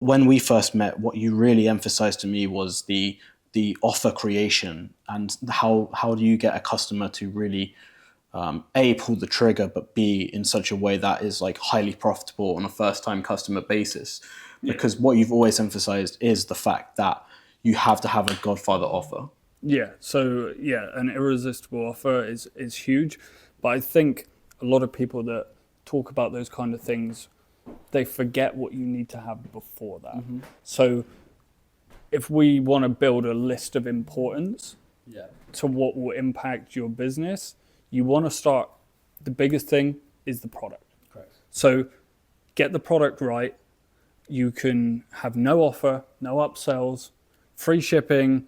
when we first met, what you really emphasized to me was the offer creation and how do you get a customer to really A, pull the trigger, but B, in such a way that is like highly profitable on a first time customer basis. Because what you've always emphasized is the fact that you have to have a Godfather offer. Yeah. So yeah, an irresistible offer is huge, but I think a lot of people that talk about those kind of things, they forget what you need to have before that. So if we want to build a list of importance to what will impact your business, you want to start. The biggest thing is the product. Correct. So get the product right. You can have no offer, no upsells, free shipping,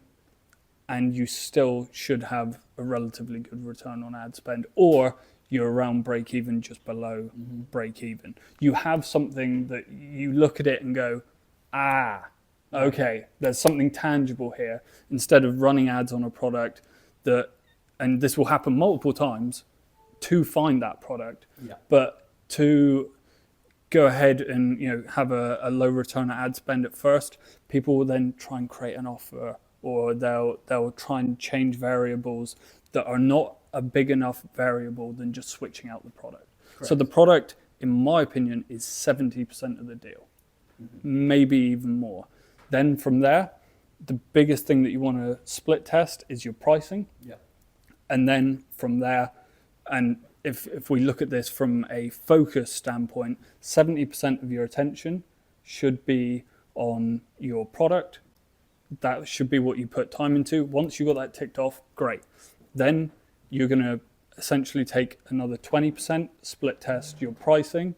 and you still should have a relatively good return on ad spend, or you're around break even, just below break even. You have something that you look at it and go, okay, there's something tangible here, instead of running ads on a product that, and this will happen multiple times, to find that product, but to go ahead and have a low return on ad spend at first. People will then try and create an offer, or they'll try and change variables that are not a big enough variable than just switching out the product. Correct. So the product, in my opinion, is 70% of the deal, maybe even more. Then from there, the biggest thing that you want to split test is your pricing. And then from there, and if we look at this from a focus standpoint, 70% of your attention should be on your product. That should be what you put time into. Once you got that ticked off, great. Then you're going to essentially take another 20%, split test your pricing,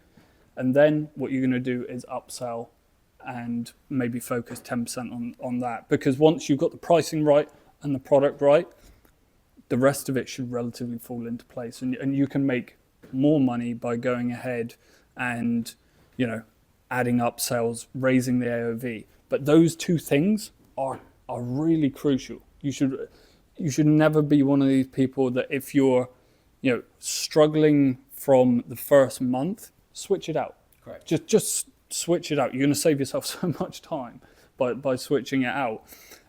and then what you're going to do is upsell and maybe focus 10% on that. Because once you've got the pricing right and the product right, the rest of it should relatively fall into place, and you can make more money by going ahead and adding upsells, raising the AOV. But those two things are really crucial. You should never be one of these people that if you're struggling from the first month, switch it out. Correct. Just switch it out. You're going to save yourself so much time by switching it out.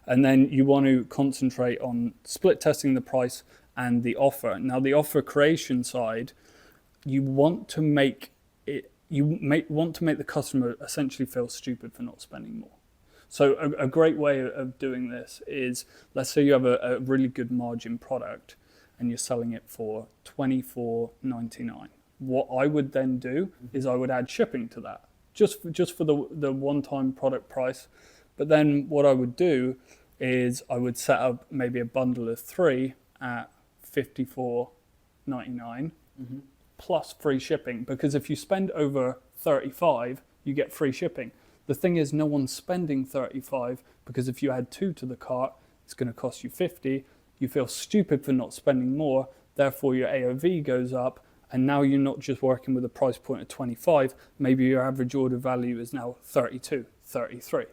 And then you want to concentrate on split testing the price and the offer. Now, the offer creation side, you want to make the customer essentially feel stupid for not spending more. So a great way of doing this is, let's say you have a really good margin product and you're selling it for $24.99. What I would then do is I would add shipping to that, just for the one-time product price. But then what I would do is I would set up maybe a bundle of 3 at $54.99 plus free shipping, because if you spend over 35, you get free shipping. The thing is, no one's spending 35, because if you add 2 to the cart, it's going to cost you 50. You feel stupid for not spending more, therefore your AOV goes up, and now you're not just working with a price point of 25, maybe your average order value is now 32, 33.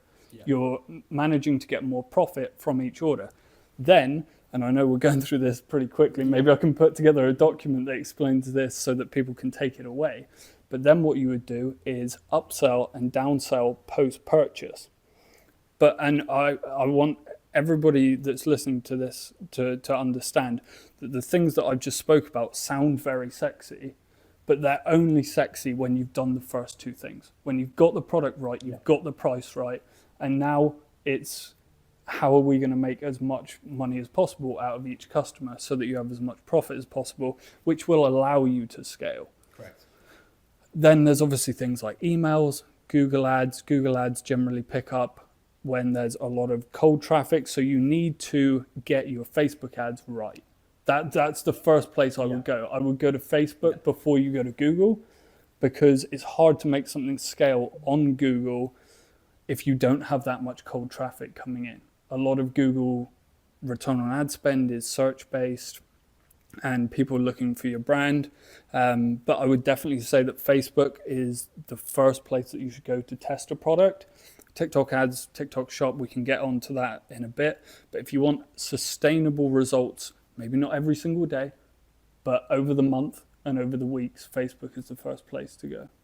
You're managing to get more profit from each order. Then, and I know we're going through this pretty quickly, maybe I can put together a document that explains this so that people can take it away. But then what you would do is upsell and downsell post-purchase. And I want everybody that's listening to this to understand that the things that I've just spoke about sound very sexy, but they're only sexy when you've done the first two things. When you've got the product right, you've got the price right, and now it's how are we going to make as much money as possible out of each customer so that you have as much profit as possible, which will allow you to scale. Correct. Then there's obviously things like emails, Google Ads. Google Ads generally pick up when there's a lot of cold traffic, so you need to get your Facebook ads right. That's the first place I would go. I would go to Facebook before you go to Google, because it's hard to make something scale on Google if you don't have that much cold traffic coming in. A lot of Google return on ad spend is search-based and people looking for your brand. But I would definitely say that Facebook is the first place that you should go to test a product. TikTok ads, TikTok shop, we can get onto that in a bit. But if you want sustainable results, maybe not every single day, but over the month and over the weeks, Facebook is the first place to go.